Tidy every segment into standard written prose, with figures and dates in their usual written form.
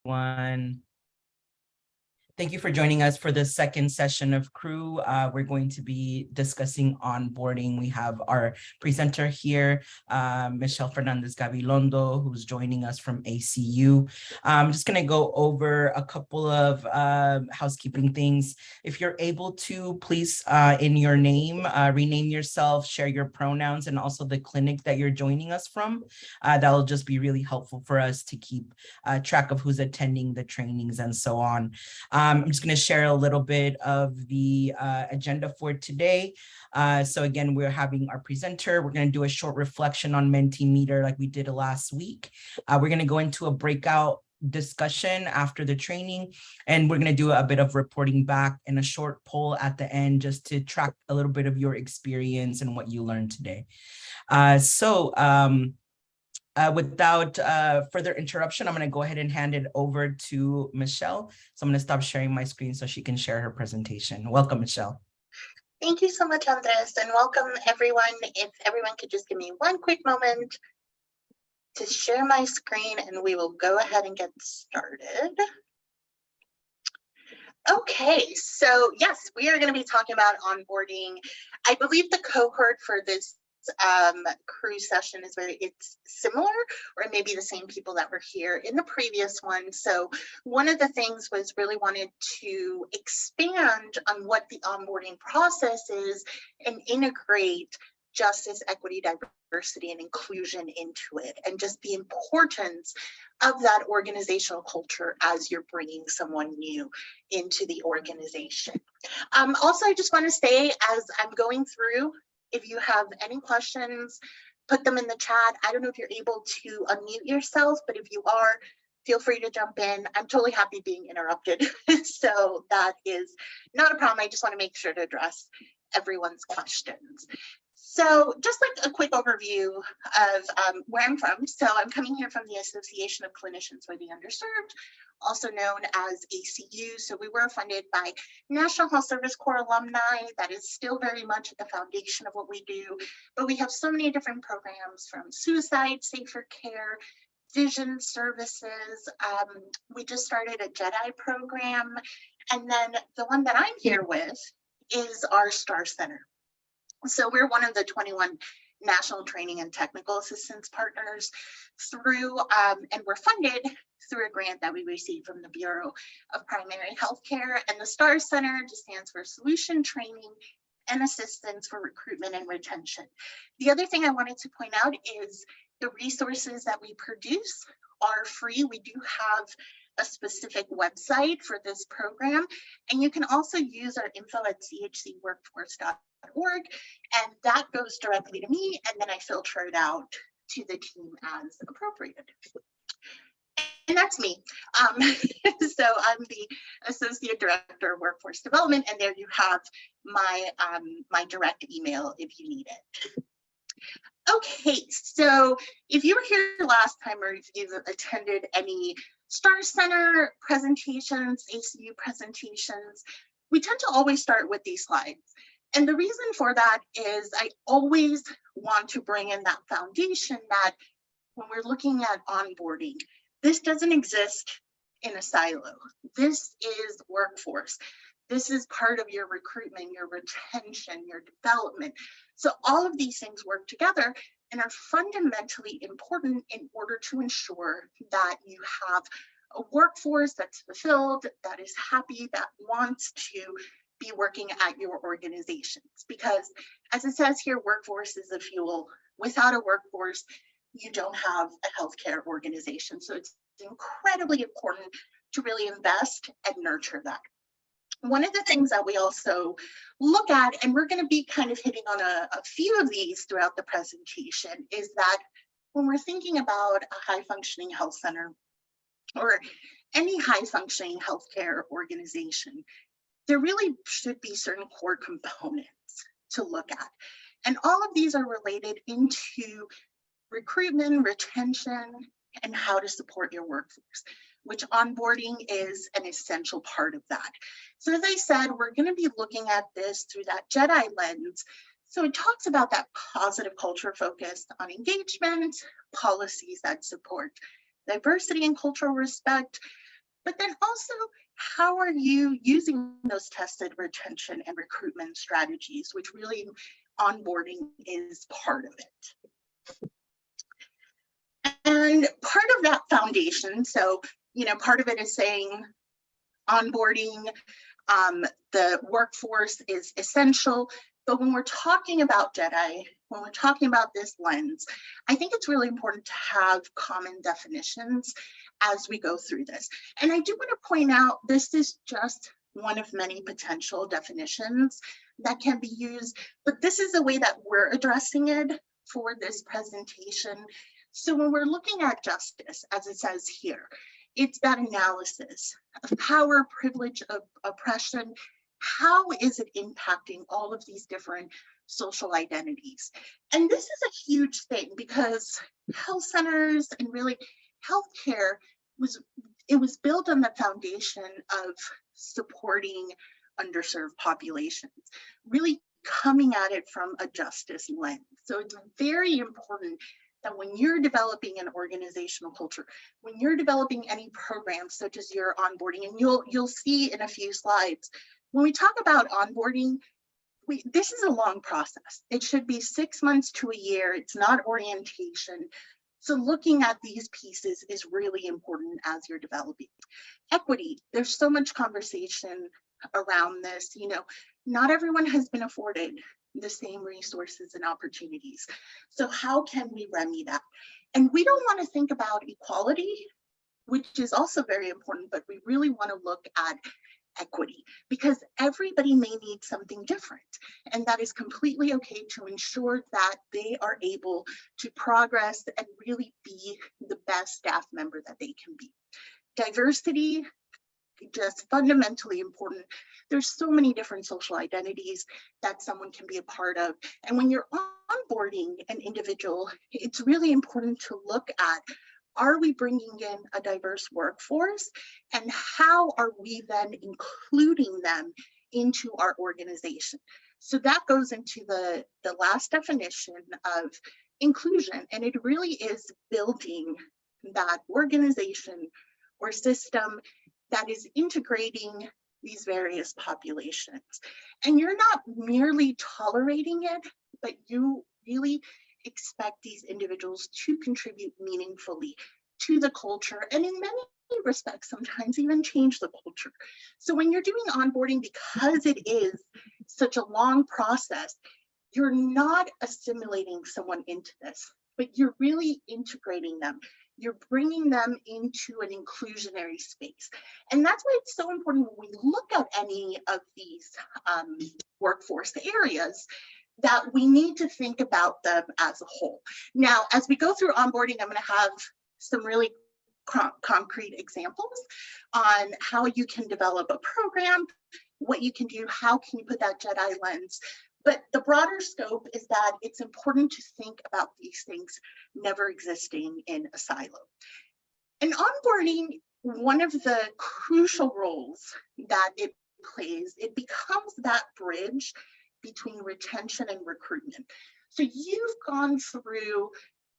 One. Thank you for joining us for the second session of Crew. We're going to be discussing onboarding. We have our presenter here, Michelle Fernandez-Gabilondo, who's joining us from ACU. I'm just going to go over a couple of housekeeping things. If you're able to, please, in your name, rename yourself, share your pronouns, and also the clinic that you're joining us from. That'll just be really helpful for us to keep track of who's attending the trainings and so on. I'm just going to share a little bit of the agenda for today. So again, we're having our presenter. We're going to do a short reflection on Mentimeter like we did last week. We're going to go into a breakout discussion after the training, and we're going to do a bit of reporting back and a short poll at the end just to track a little bit of your experience and what you learned today. Without further interruption, I'm going to go ahead and hand it over to Michelle. So I'm going to stop sharing my screen so she can share her presentation. Welcome, Michelle. Thank you so much, Andres, and welcome everyone. If everyone could just give me one quick moment to share my screen and we will go ahead and get started. Okay, so yes, we are going to be talking about onboarding. I believe the cohort for this crew session is it's similar, or maybe the same people that were here in the previous one. So one of the things was really wanted to expand on what the onboarding process is and integrate justice, equity, diversity, and inclusion into it, and just the importance of that organizational culture as you're bringing someone new into the organization. Also, I just want to say, as I'm going through, if you have any questions, put them in the chat. I don't know if you're able to unmute yourself, but if you are, feel free to jump in. I'm totally happy being interrupted. So that is not a problem. I just want to make sure to address everyone's questions. So just like a quick overview of where I'm from. So I'm coming here from the Association of Clinicians for the Underserved, also known as ACU. So we were funded by National Health Service Corps alumni. That is still very much at the foundation of what we do. But we have so many different programs, from suicide, safer care, vision services. We just started a JEDI program. And then the one that I'm here with is our STAR Center. So we're one of the 21 national training and technical assistance partners through, and we're funded through a grant that we received from the Bureau of Primary Healthcare. And the STAR Center just stands for Solution Training and Assistance for Recruitment and Retention. The other thing I wanted to point out is the resources that we produce are free. We do have a specific website for this program, and you can also use our info at chcworkforce.org, and that goes directly to me, and then I filter it out to the team as appropriate. And that's me. So I'm the Associate Director of Workforce Development, and there you have my, my direct email if you need it. Okay, so if you were here last time, or if you've attended any STAR Center presentations, ACU presentations, we tend to always start with these slides. And the reason for that is I always want to bring in that foundation that when we're looking at onboarding, this doesn't exist in a silo. This is workforce. This is part of your recruitment, your retention, your development. So all of these things work together and are fundamentally important in order to ensure that you have a workforce that's fulfilled, that is happy, that wants to be working at your organizations. Because as it says here, workforce is the fuel. Without a workforce, you don't have a healthcare organization. So it's incredibly important to really invest and nurture that. One of the things that we also look at, and we're going to be kind of hitting on a few of these throughout the presentation, is that when we're thinking about a high-functioning health center or any high-functioning healthcare organization, there really should be certain core components to look at. And all of these are related into recruitment, retention, and how to support your workforce, which onboarding is an essential part of that. So as I said, we're going to be looking at this through that JEDI lens. So it talks about that positive culture focused on engagement, policies that support diversity and cultural respect, but then also, how are you using those tested retention and recruitment strategies, which really onboarding is part of it. And part of that foundation, so, part of it is saying onboarding, the workforce is essential. But when we're talking about JEDI, when we're talking about this lens, I think it's really important to have common definitions as we go through this. And I do want to point out, this is just one of many potential definitions that can be used, but this is the way that we're addressing it for this presentation. So when we're looking at justice, as it says here, it's that analysis of power, privilege, of oppression. How is it impacting all of these different social identities? And this is a huge thing, because health centers and really healthcare was built on the foundation of supporting underserved populations, really coming at it from a justice lens. So it's very important that when you're developing an organizational culture, when you're developing any programs such as your onboarding, and you'll see in a few slides, when we talk about onboarding, this is a long process. It should be 6 months to a year. It's not orientation. So looking at these pieces is really important as you're developing. Equity, there's so much conversation around this. Not everyone has been afforded the same resources and opportunities. So how can we remedy that? And we don't want to think about equality, which is also very important, but we really want to look at equity, because everybody may need something different, and that is completely okay, to ensure that they are able to progress and really be the best staff member that they can be. Diversity, just fundamentally important. There's so many different social identities that someone can be a part of. And when you're onboarding an individual, it's really important to look at, are we bringing in a diverse workforce, and how are we then including them into our organization? So that goes into the last definition of inclusion, and it really is building that organization or system that is integrating these various populations. And you're not merely tolerating it, but you really expect these individuals to contribute meaningfully to the culture, and in many respects, sometimes even change the culture. So when you're doing onboarding, because it is such a long process, you're not assimilating someone into this, but you're really integrating them. You're bringing them into an inclusionary space. And that's why it's so important when we look at any of these workforce areas, that we need to think about them as a whole. Now, as we go through onboarding, I'm going to have some really concrete examples on how you can develop a program, what you can do, how can you put that JEDI lens. But the broader scope is that it's important to think about these things never existing in a silo. In onboarding, one of the crucial roles that it plays, it becomes that bridge between retention and recruitment. So you've gone through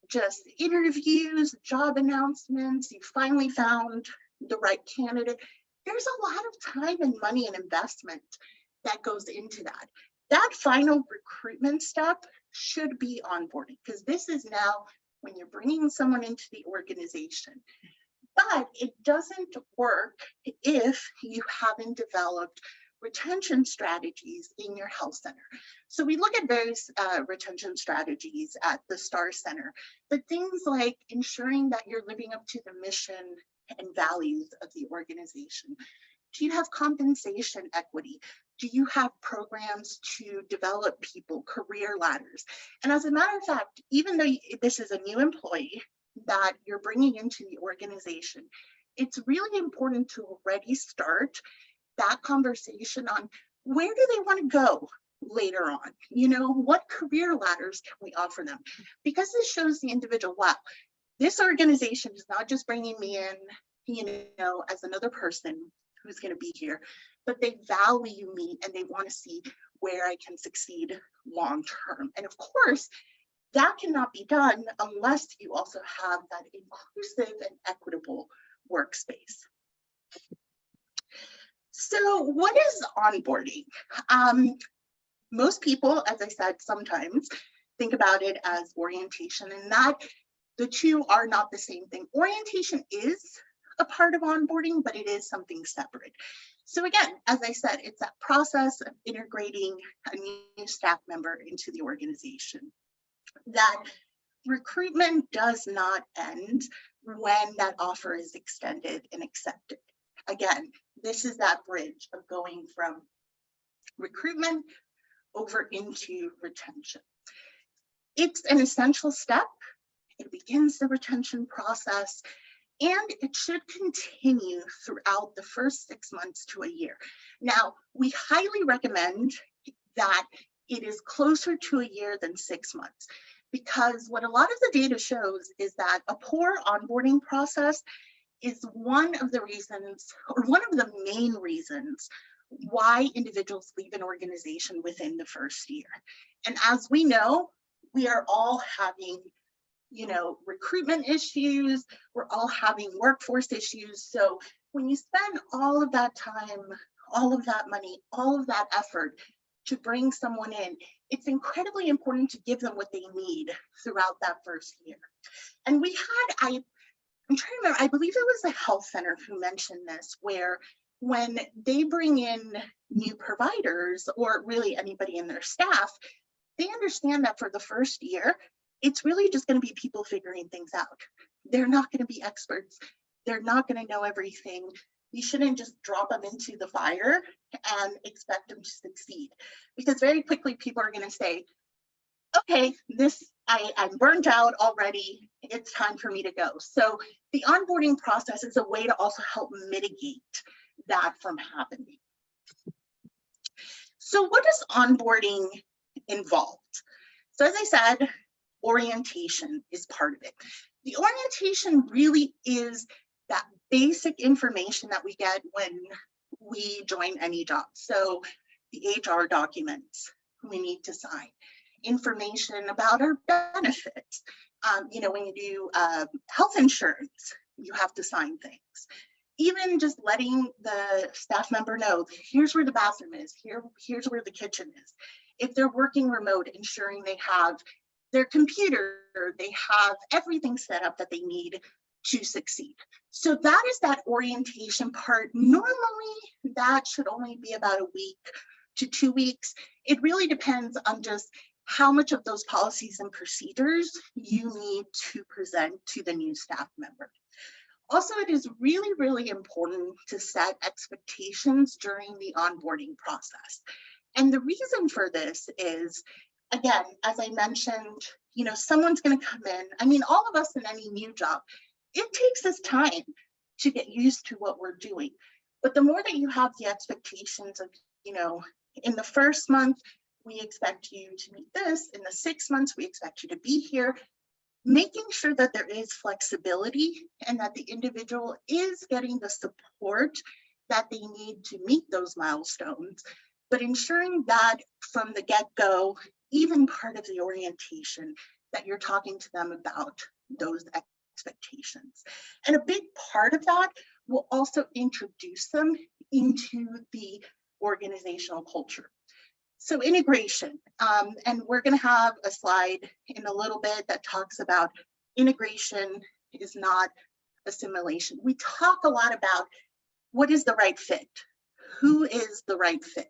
just interviews, job announcements, you finally found the right candidate. There's a lot of time and money and investment that goes into that. That final recruitment step should be onboarding, because this is now when you're bringing someone into the organization. But it doesn't work if you haven't developed retention strategies in your health center. So we look at various retention strategies at the STAR Center, but things like ensuring that you're living up to the mission and values of the organization. Do you have compensation equity? Do you have programs to develop people, career ladders? And as a matter of fact, even though this is a new employee that you're bringing into the organization, it's really important to already start that conversation on where do they want to go later on? What career ladders can we offer them? Because this shows the individual, wow, this organization is not just bringing me in, as another person who's going to be here, but they value me and they want to see where I can succeed long term. And of course, that cannot be done unless you also have that inclusive and equitable workspace. So what is onboarding? Most people, as I said, sometimes think about it as orientation, and that the two are not the same thing. Orientation is a part of onboarding, but it is something separate. So again, as I said, it's that process of integrating a new staff member into the organization. That recruitment does not end when that offer is extended and accepted. Again, this is that bridge of going from recruitment over into retention. It's an essential step. It begins the retention process, and it should continue throughout the first 6 months to a year. Now, we highly recommend that it is closer to a year than 6 months, because what a lot of the data shows is that a poor onboarding process is one of the reasons, or one of the main reasons, why individuals leave an organization within the first year. And as we know, we are all having, recruitment issues, we're all having workforce issues. So when you spend all of that time, all of that money, all of that effort to bring someone in, it's incredibly important to give them what they need throughout that first year. And we had, I'm trying to remember, I believe it was a health center who mentioned this, where when they bring in new providers, or really anybody in their staff, they understand that for the first year, it's really just going to be people figuring things out. They're not going to be experts. They're not going to know everything. You shouldn't just drop them into the fire and expect them to succeed, because very quickly people are going to say, okay, I'm burnt out already. It's time for me to go. So the onboarding process is a way to also help mitigate that from happening. So what does onboarding involve? So as I said, orientation is part of it. The orientation really is that basic information that we get when we join any job. So the HR documents we need to sign, information about our benefits. When you do health insurance, you have to sign things. Even just letting the staff member know, here's where the bathroom is, here's where the kitchen is. If they're working remote, ensuring they have their computer, they have everything set up that they need to succeed. So that is that orientation part. Normally, that should only be about a week to 2 weeks. It really depends on just how much of those policies and procedures you need to present to the new staff member. Also, it is really, really important to set expectations during the onboarding process. And the reason for this is, again, as I mentioned, someone's going to come in. I mean, all of us in any new job, it takes us time to get used to what we're doing. But the more that you have the expectations of, in the first month, we expect you to meet this. In the 6 months, we expect you to be here. Making sure that there is flexibility and that the individual is getting the support that they need to meet those milestones, but ensuring that from the get-go, even part of the orientation, that you're talking to them about those expectations. And a big part of that will also introduce them into the organizational culture. So integration, and we're going to have a slide in a little bit that talks about integration is not assimilation. We talk a lot about what is the right fit, who is the right fit.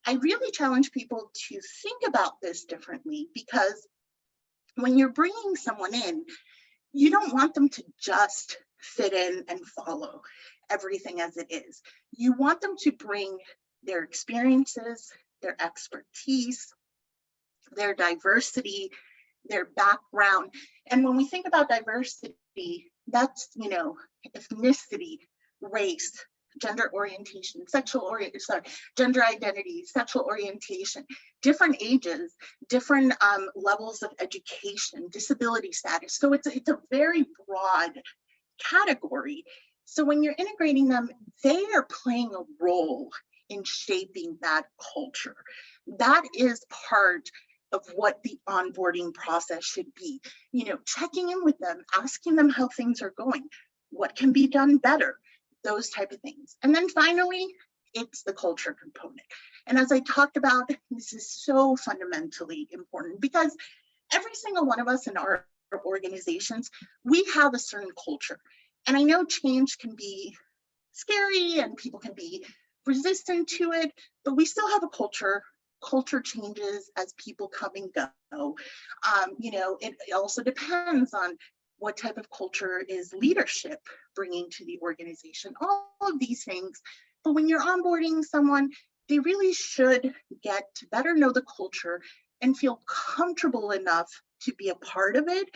I really challenge people to think about this differently, because when you're bringing someone in, you don't want them to just fit in and follow everything as it is. You want them to bring their experiences, their expertise, their diversity, their background. And when we think about diversity, that's, ethnicity, race, gender orientation, gender identity, sexual orientation, different ages, different levels of education, disability status. So it's a very broad category. So when you're integrating them, they are playing a role in shaping that culture. That is part of what the onboarding process should be. Checking in with them, asking them how things are going, what can be done better. those type of things. And then finally, it's the culture component. And as I talked about, this is so fundamentally important because every single one of us in our organizations, we have a certain culture. And I know change can be scary and people can be resistant to it, but we still have a culture. Culture changes as people come and go. It also depends on what type of culture is leadership bringing to the organization, all of these things. But when you're onboarding someone, they really should get to better know the culture and feel comfortable enough to be a part of it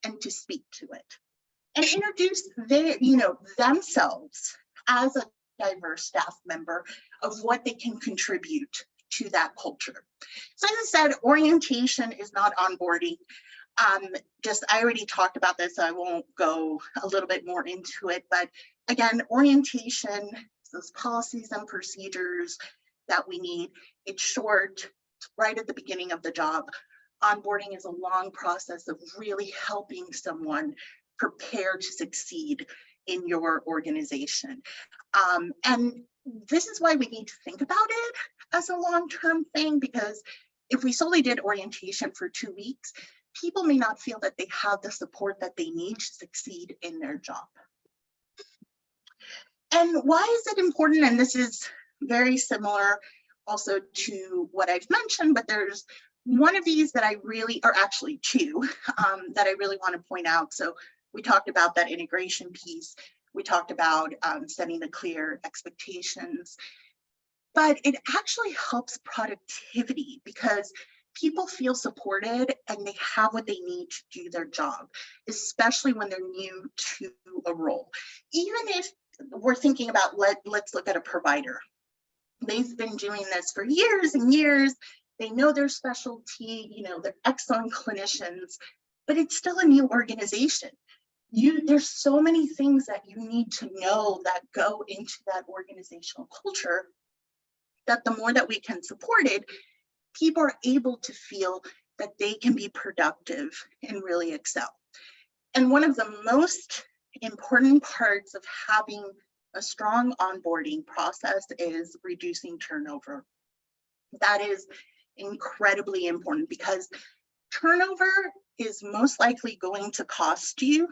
and to speak to it and introduce themselves as a diverse staff member of what they can contribute to that culture. So as I said, orientation is not onboarding. I already talked about this, so I won't go a little bit more into it, but again, orientation, those policies and procedures that we need, it's short, right at the beginning of the job. Onboarding is a long process of really helping someone prepare to succeed in your organization. And this is why we need to think about it as a long-term thing, because if we solely did orientation for 2 weeks, people may not feel that they have the support that they need to succeed in their job. And why is it important? And this is very similar also to what I've mentioned, but there's one of these that I really, or actually two, that I really want to point out. So we talked about that integration piece. We talked about setting the clear expectations, but it actually helps productivity because people feel supported and they have what they need to do their job, especially when they're new to a role. Even if we're thinking about, let's look at a provider. They've been doing this for years and years. They know their specialty, they're excellent clinicians, but it's still a new organization. There's so many things that you need to know that go into that organizational culture that the more that we can support it, people are able to feel that they can be productive and really excel. And one of the most important parts of having a strong onboarding process is reducing turnover. That is incredibly important because turnover is most likely going to cost you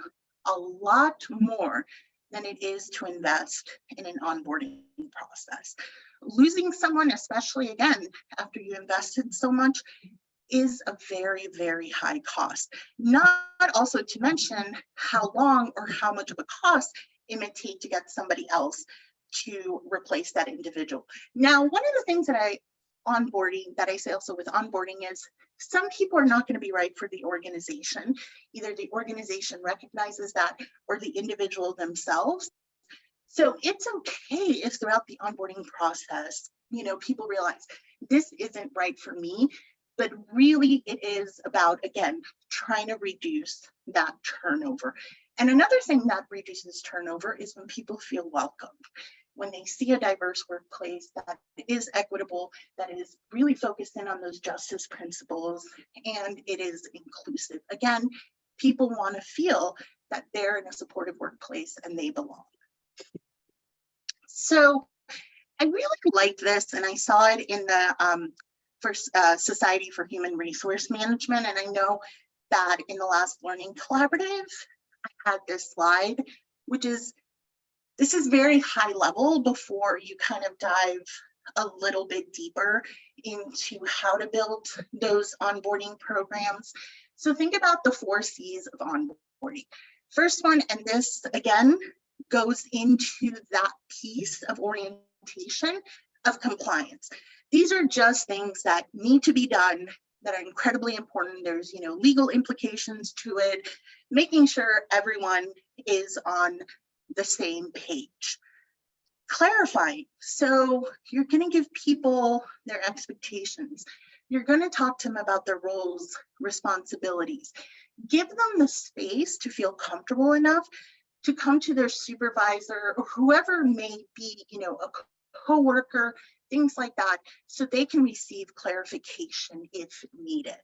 a lot more than it is to invest in an onboarding process. Losing someone, especially again, after you invested so much, is a very, very high cost. Not also to mention how long or how much of a cost it may take to get somebody else to replace that individual. Now, one of the things that I say also with onboarding is some people are not going to be right for the organization. Either the organization recognizes that or the individual themselves. So it's okay if throughout the onboarding process, people realize this isn't right for me, but really it is about, again, trying to reduce that turnover. And another thing that reduces turnover is when people feel welcomed. When they see a diverse workplace that is equitable, that is really focused in on those justice principles, and it is inclusive. Again, people want to feel that they're in a supportive workplace and they belong. So I really like this, and I saw it in the Society for Human Resource Management, and I know that in the last Learning Collaborative, I had this slide, which is, this is very high level before you kind of dive a little bit deeper into how to build those onboarding programs. So think about the 4 C's of onboarding. First one, and this again goes into that piece of orientation of compliance. These are just things that need to be done that are incredibly important. There's, legal implications to it, making sure everyone is on the same page. Clarifying. So you're going to give people their expectations. You're going to talk to them about their roles, responsibilities. Give them the space to feel comfortable enough to come to their supervisor or whoever may be, a coworker, things like that, so they can receive clarification if needed.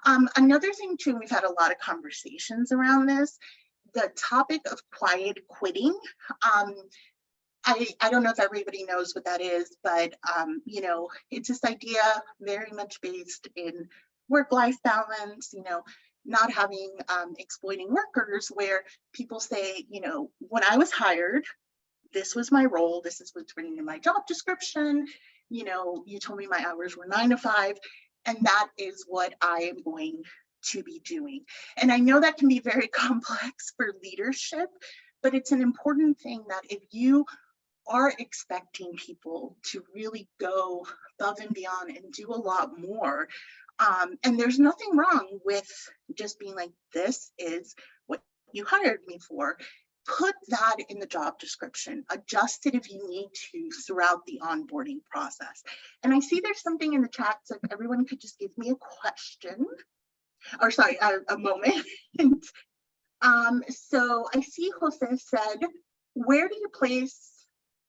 Another thing too, we've had a lot of conversations around this, the topic of quiet quitting. I don't know if everybody knows what that is, but you know, it's this idea very much based in work-life balance, you know, not having exploiting workers, where people say, you know, when I was hired, this was my role, this is what's written in my job description, you know, you told me my hours were 9 to 5, and that is what I am going to be doing. And I know that can be very complex for leadership, but it's an important thing that if you are expecting people to really go above and beyond and do a lot more. And there's nothing wrong with just being like, this is what you hired me for. Put that in the job description, adjust it if you need to throughout the onboarding process. And I see there's something in the chat, so if everyone could just give me a question, or sorry, a moment. So I see Jose said, where do you place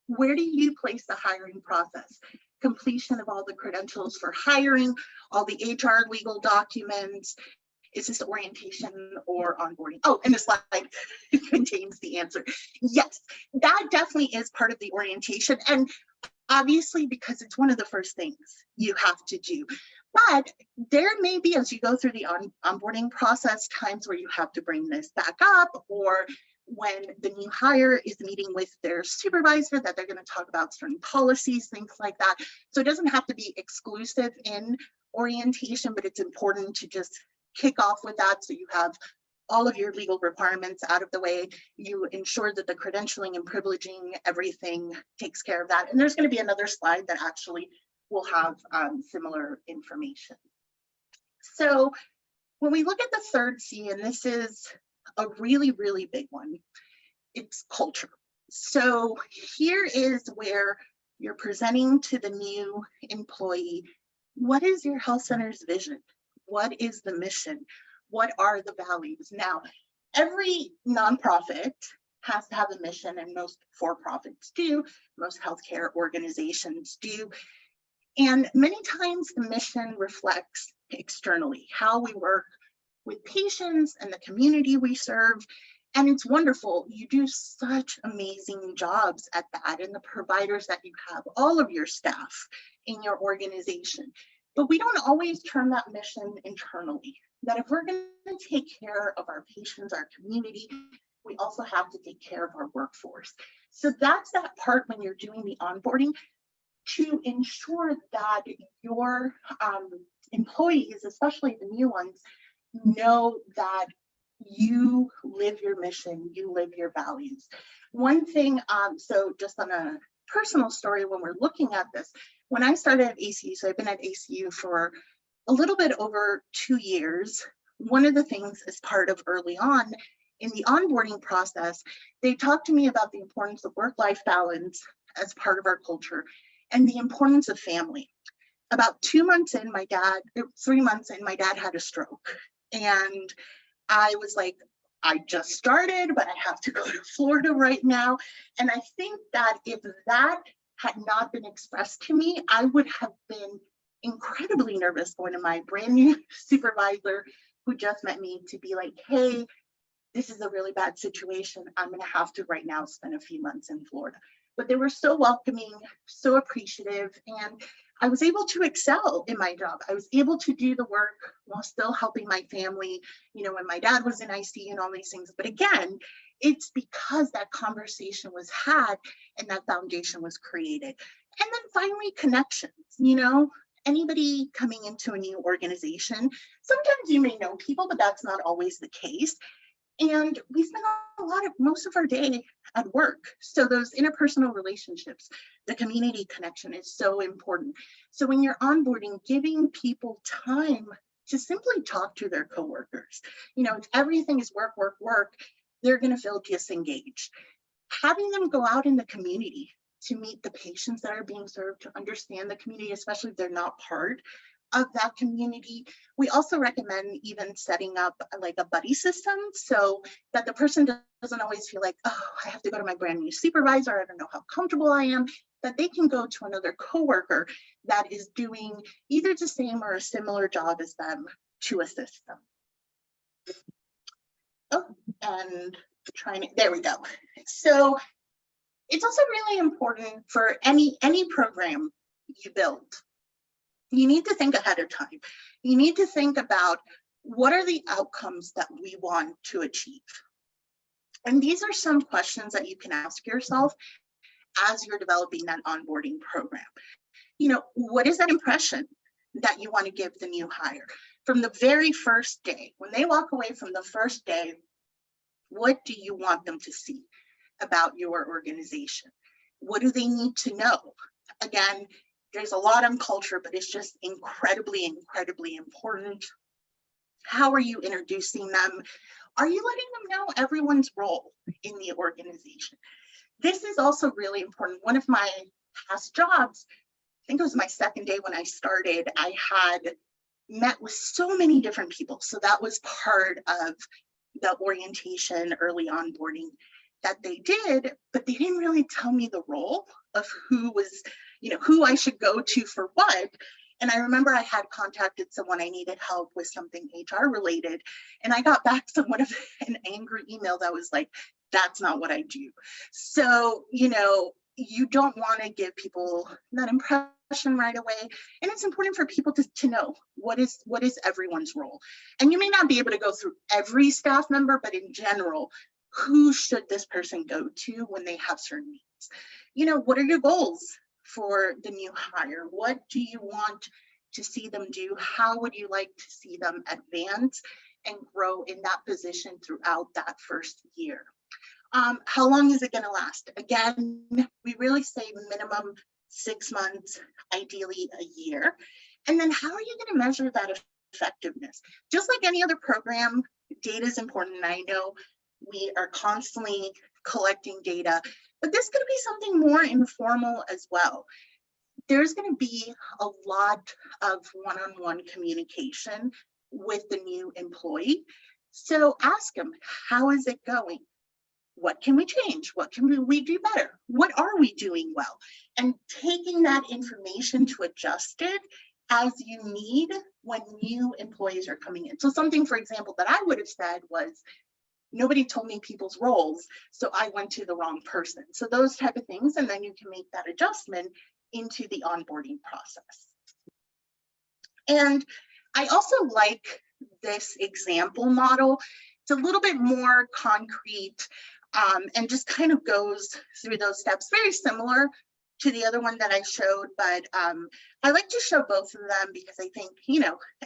the hiring process? Completion of all the credentials for hiring, all the HR legal documents. Is this orientation or onboarding? Oh, and the slide contains the answer. Yes, that definitely is part of the orientation. And obviously, because it's one of the first things you have to do. But there may be, as you go through the onboarding process, times where you have to bring this back up, or when the new hire is meeting with their supervisor, that they're going to talk about certain policies, things like that. So it doesn't have to be exclusive in orientation, but it's important to just kick off with that, so you have all of your legal requirements out of the way. You ensure that the credentialing and privileging, everything takes care of that. And there's going to be another slide that actually will have similar information. So when we look at the third C, and this is a really, really big one, it's culture. So here is where you're presenting to the new employee, what is your health center's vision? What is the mission? What are the values? Now, every nonprofit has to have a mission, and most for-profits do, most healthcare organizations do. And many times the mission reflects externally how we work with patients and the community we serve. And it's wonderful. You do such amazing jobs at that, and the providers that you have, all of your staff in your organization. But we don't always turn that mission internally, that if we're going to take care of our patients, our community, we also have to take care of our workforce. So that's that part when you're doing the onboarding, to ensure that your employees, especially the new ones, know that you live your mission, you live your values. One thing, so just on a personal story, when we're looking at this, when I started at ACU, so I've been at ACU for a little bit over 2 years, one of the things as part of early on in the onboarding process, they talked to me about the importance of work-life balance as part of our culture and the importance of family. About 2 months in, 3 months in, my dad had a stroke. And I was like, I just started, but I have to go to Florida right now. And I think that if that had not been expressed to me, I would have been incredibly nervous going to my brand new supervisor who just met me to be like, hey, this is a really bad situation. I'm going to have to right now spend a few months in Florida. But they were so welcoming, so appreciative, and I was able to excel in my job. I was able to do the work while still helping my family, you know, when my dad was in ICU and all these things. But again, it's because that conversation was had and that foundation was created. And then finally, connections, you know, anybody coming into a new organization, sometimes you may know people, but that's not always the case. And we spend most of our day at work. So those interpersonal relationships, the community connection is so important. So when you're onboarding, giving people time to simply talk to their coworkers, you know, if everything is work, work, work, they're going to feel disengaged. Having them go out in the community to meet the patients that are being served, to understand the community, especially if they're not part of that community. We also recommend even setting up like a buddy system so that the person doesn't always feel like, oh, I have to go to my brand new supervisor, I don't know how comfortable I am, that they can go to another coworker that is doing either the same or a similar job as them to assist them. Oh, and there we go. So It's also really important for any program you build. You need to think ahead of time. You need to think about what are the outcomes that we want to achieve. And these are some questions that you can ask yourself as you're developing that onboarding program. You know, what is that impression that you want to give the new hire from the very first day? When they walk away from the first day, what do you want them to see about your organization? What do they need to know? Again, there's a lot on culture, but it's just incredibly, incredibly important. How are you introducing them? Are you letting them know everyone's role in the organization? This is also really important. One of my past jobs, I think it was my second day when I started, I had met with so many different people. So that was part of the orientation, early onboarding that they did, but they didn't really tell me the role of who was, who I should go to for what. And I remember I had contacted someone I needed help with something HR related, and I got back somewhat of an angry email that was like, that's not what I do. So, you don't want to give people that impression right away. And it's important for people to know what is everyone's role. And you may not be able to go through every staff member, but in general, who should this person go to when they have certain needs? What are your goals for the new hire? What do you want to see them do? How would you like to see them advance and grow in that position throughout that first year? How long is it going to last? Again, we really say minimum 6 months, ideally a year. And then how are you going to measure that effectiveness? Just like any other program, data is important. I know we are constantly collecting data, but this could be something more informal as well. There's going to be a lot of one-on-one communication with the new employee. So ask them, how is it going? What can we change? What can we do better? What are we doing well? And taking that information to adjust it as you need when new employees are coming in. So something, for example, that I would have said was, nobody told me people's roles, so I went to the wrong person. So those type of things, and then you can make that adjustment into the onboarding process. And I also like this example model. It's a little bit more concrete and just kind of goes through those steps, very similar to the other one that I showed, but I like to show both of them because I think,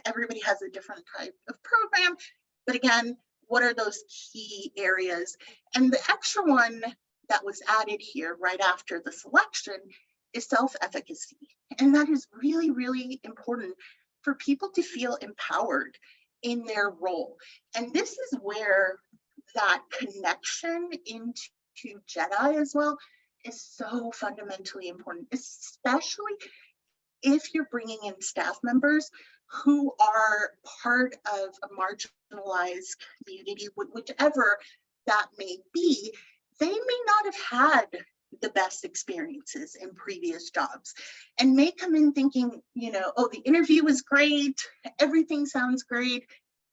everybody has a different type of program, but again, what are those key areas? And the extra one that was added here right after the selection is self-efficacy. And that is really, really important for people to feel empowered in their role. And this is where that connection into JEDI as well is so fundamentally important, especially if you're bringing in staff members who are part of a marginalized community, whichever that may be. They may not have had the best experiences in previous jobs and may come in thinking, oh, the interview was great, everything sounds great,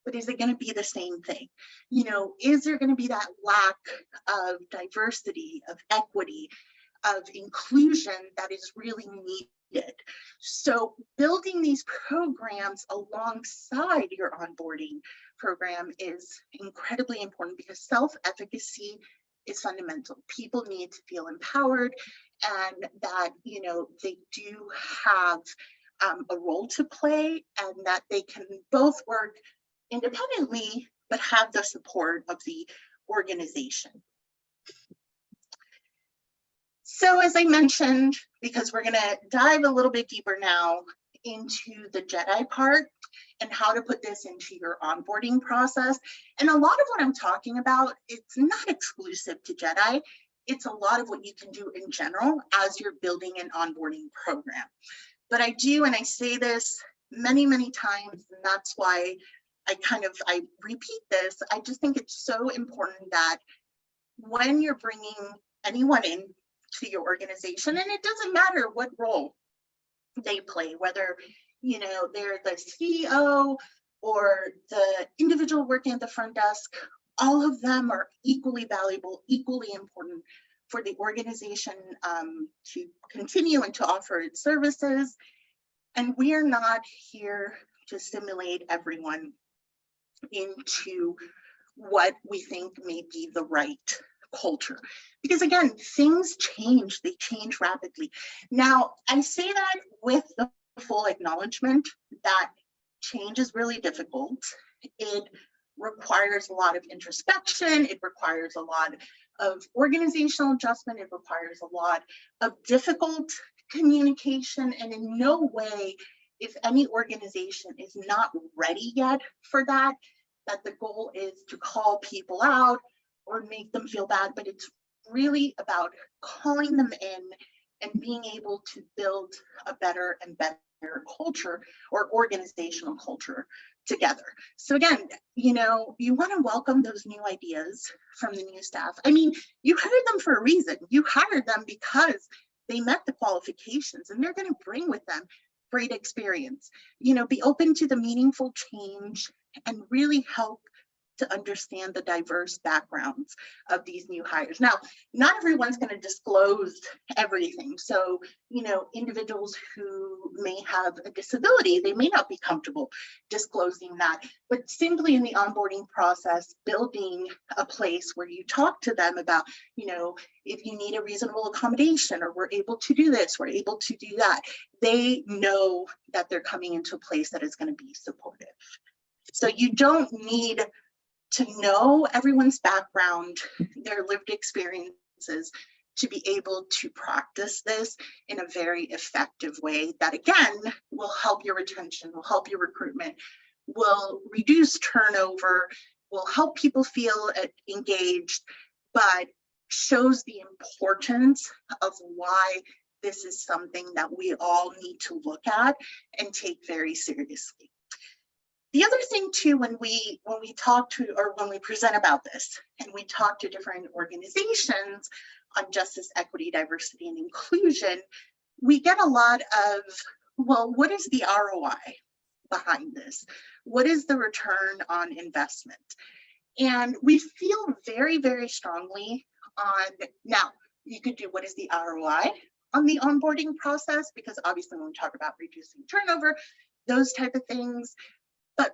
but is it going to be the same thing? Is there going to be that lack of diversity, of equity, of inclusion that is really needed? So building these programs alongside your onboarding program is incredibly important because self-efficacy is fundamental. People need to feel empowered and that, they do have a role to play and that they can both work independently, but have the support of the organization. So as I mentioned, because we're going to dive a little bit deeper now into the JEDI part and how to put this into your onboarding process. And a lot of what I'm talking about, it's not exclusive to JEDI. It's a lot of what you can do in general as you're building an onboarding program. But I do, and I say this many, many times, and that's why I repeat this. I just think it's so important that when you're bringing anyone in to your organization, and it doesn't matter what role they play, whether they're the CEO or the individual working at the front desk, all of them are equally valuable, equally important for the organization to continue and to offer its services. And we are not here to simulate everyone into what we think may be the right culture. Because again, things change, they change rapidly. Now, I say that with the full acknowledgement that change is really difficult. It requires a lot of introspection. It requires a lot of organizational adjustment. It requires a lot of difficult communication. And in no way, if any organization is not ready yet for that, that the goal is to call people out or make them feel bad, but it's really about calling them in and being able to build a better and better culture or organizational culture together. So again, you know, you want to welcome those new ideas from the new staff. I mean, you hired them for a reason. You hired them because they met the qualifications and they're going to bring with them great experience. You know, be open to the meaningful change and really help to understand the diverse backgrounds of these new hires. Now, not everyone's going to disclose everything. So, you know, individuals who may have a disability, they may not be comfortable disclosing that, but simply in the onboarding process, building a place where you talk to them about, you know, if you need a reasonable accommodation or we're able to do this, we're able to do that. They know that they're coming into a place that is going to be supportive. So you don't need to know everyone's background, their lived experiences, to be able to practice this in a very effective way that, again, will help your retention, will help your recruitment, will reduce turnover, will help people feel engaged, but shows the importance of why this is something that we all need to look at and take very seriously. The other thing too, when we talk to, or when we present about this and we talk to different organizations on justice, equity, diversity, and inclusion, we get a lot of, well, what is the ROI behind this? What is the return on investment? And we feel very, very strongly on, now you could do what is the ROI on the onboarding process, because obviously when we talk about reducing turnover, those type of things, but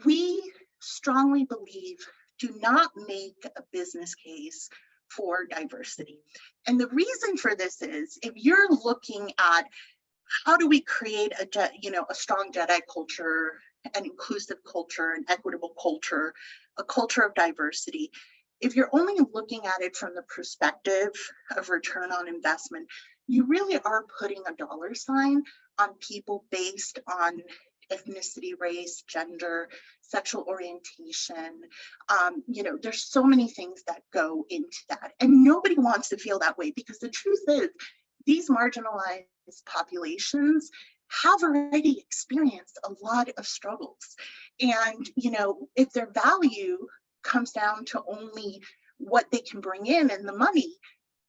we strongly believe do not make a business case for diversity. And the reason for this is, if you're looking at how do we create a strong Jedi culture, an inclusive culture, an equitable culture, a culture of diversity, if you're only looking at it from the perspective of return on investment, you really are putting a dollar sign on people based on ethnicity, race, gender, sexual orientation. There's so many things that go into that. And nobody wants to feel that way, because the truth is these marginalized populations have already experienced a lot of struggles. And, if their value comes down to only what they can bring in and the money,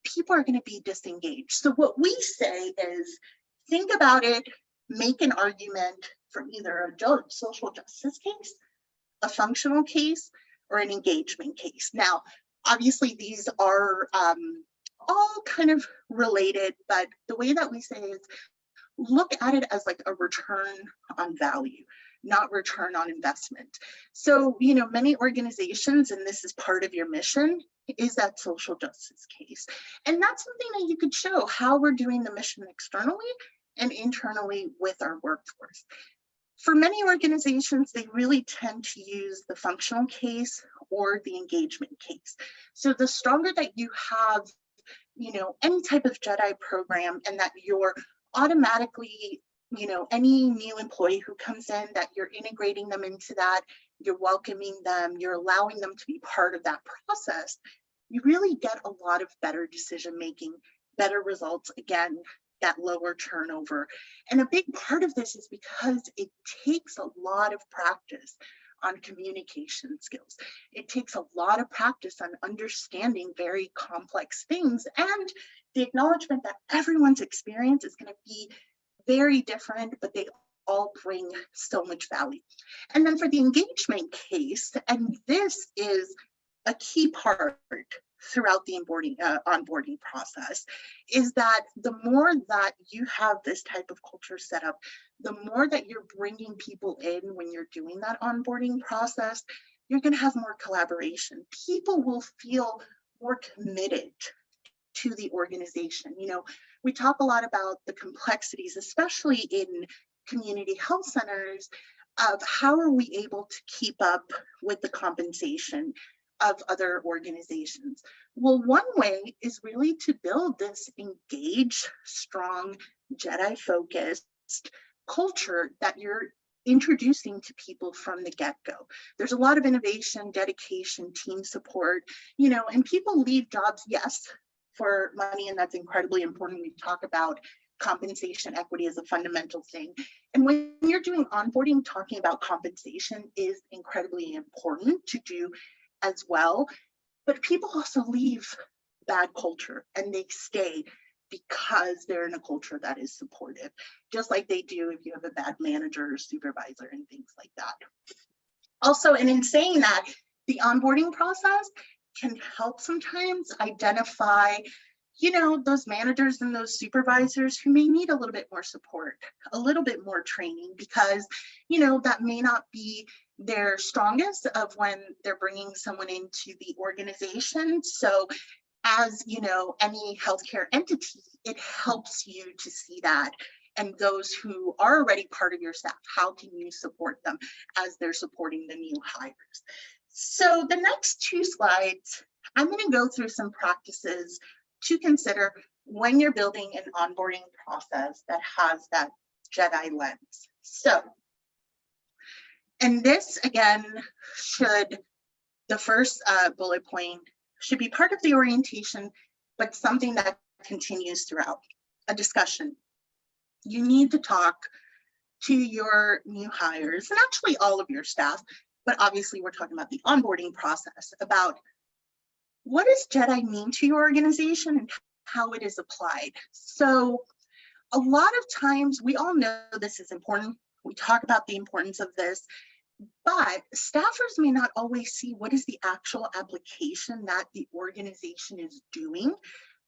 people are going to be disengaged. So what we say is, think about it, make an argument for either a social justice case, a functional case, or an engagement case. Now, obviously, these are all kind of related, but the way that we say is, look at it as like a return on value, not return on investment. So, many organizations, and this is part of your mission, is that social justice case. And that's something that you could show how we're doing the mission externally and internally with our workforce. For many organizations, they really tend to use the functional case or the engagement case. So the stronger that you have, any type of Jedi program, and that you're automatically, any new employee who comes in, that you're integrating them into that, you're welcoming them, you're allowing them to be part of that process, you really get a lot of better decision making, better results, again, that lower turnover. And a big part of this is because it takes a lot of practice on communication skills. It takes a lot of practice on understanding very complex things, and the acknowledgement that everyone's experience is going to be very different, but they all bring so much value. And then for the engagement case, and this is a key part throughout the onboarding process is that the more that you have this type of culture set up, the more that you're bringing people in when you're doing that onboarding process, you're going to have more collaboration. People will feel more committed to the organization. You know, we talk a lot about the complexities, especially in community health centers, of how are we able to keep up with the compensation of other organizations. Well, one way is really to build this engaged, strong, Jedi-focused culture that you're introducing to people from the get-go. There's a lot of innovation, dedication, team support, you know, and people leave jobs, yes, for money, and that's incredibly important. We talk about compensation equity as a fundamental thing. And when you're doing onboarding, talking about compensation is incredibly important to do as well. But people also leave bad culture and they stay because they're in a culture that is supportive, just like they do if you have a bad manager or supervisor and things like that. Also, and in saying that, the onboarding process can help sometimes identify, you know, those managers and those supervisors who may need a little bit more support, a little bit more training, because, you know, that may not be their strongest of when they're bringing someone into the organization. So as, you know, any healthcare entity, it helps you to see that. And those who are already part of your staff, how can you support them as they're supporting the new hires? So the next 2 slides, I'm going to go through some practices to consider when you're building an onboarding process that has that Jedi lens. So, and this again should, the first bullet point should be part of the orientation, but something that continues throughout a discussion. You need to talk to your new hires and actually all of your staff, but obviously we're talking about the onboarding process, about what does Jedi mean to your organization and how it is applied. So a lot of times we all know this is important. We talk about the importance of this, but staffers may not always see what is the actual application that the organization is doing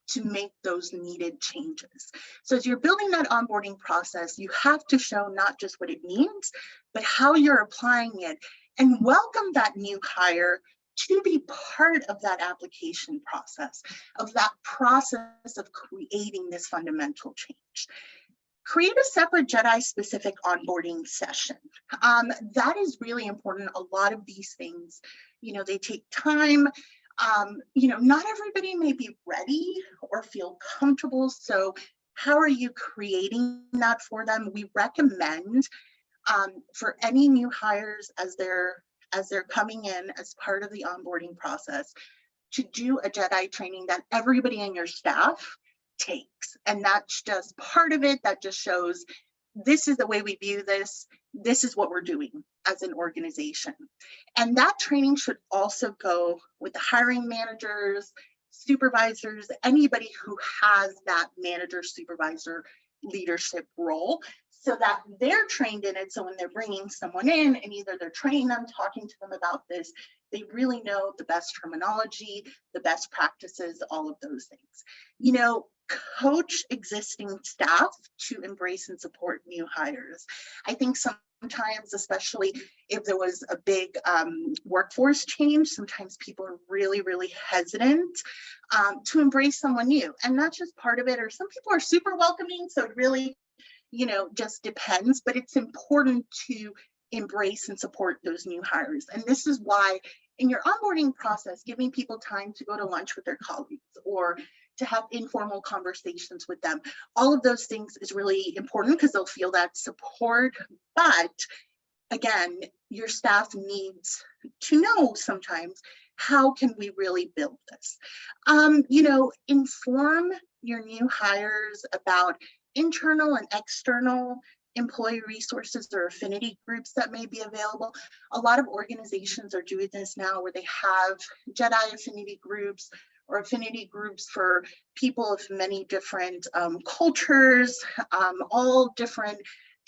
to make those needed changes. So as you're building that onboarding process, you have to show not just what it means, but how you're applying it, and welcome that new hire to be part of that application process, of that process of creating this fundamental change. Create a separate Jedi specific onboarding session. That is really important. A lot of these things, you know, they take time. You know, not everybody may be ready or feel comfortable. So how are you creating that for them? We recommend for any new hires as they're coming in as part of the onboarding process, to do a Jedi training that everybody in your staff takes. And that's just part of it. That just shows this is the way we view this. This is what we're doing as an organization. And that training should also go with the hiring managers, supervisors, anybody who has that manager, supervisor, leadership role, so that they're trained in it. So when they're bringing someone in and either they're training them, talking to them about this, they really know the best terminology, the best practices, all of those things. You know, coach existing staff to embrace and support new hires. I think sometimes, especially if there was a big workforce change, sometimes people are really, really hesitant to embrace someone new. And that's just part of it. Or some people are super welcoming. So it really, you know, just depends. But it's important to embrace and support those new hires. And this is why in your onboarding process, giving people time to go to lunch with their colleagues or to have informal conversations with them, all of those things is really important because they'll feel that support. But again, your staff needs to know sometimes, how can we really build this? You know, inform your new hires about internal and external employee resources or affinity groups that may be available. A lot of organizations are doing this now where they have Jedi affinity groups or affinity groups for people of many different cultures, all different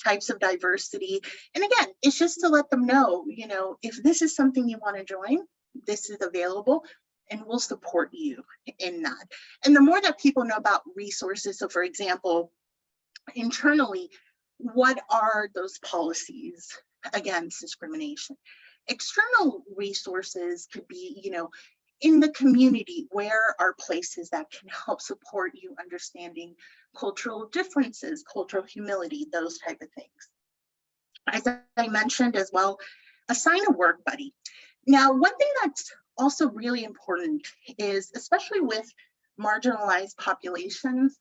types of diversity. And again, it's just to let them know, you know, if this is something you want to join, this is available. and we'll support you in that. And the more that people know about resources, so for example, internally, what are those policies against discrimination? External resources could be, in the community, where are places that can help support you understanding cultural differences, cultural humility, those type of things. As I mentioned as well, assign a work buddy. Now, one thing that's also really important is, especially with marginalized populations,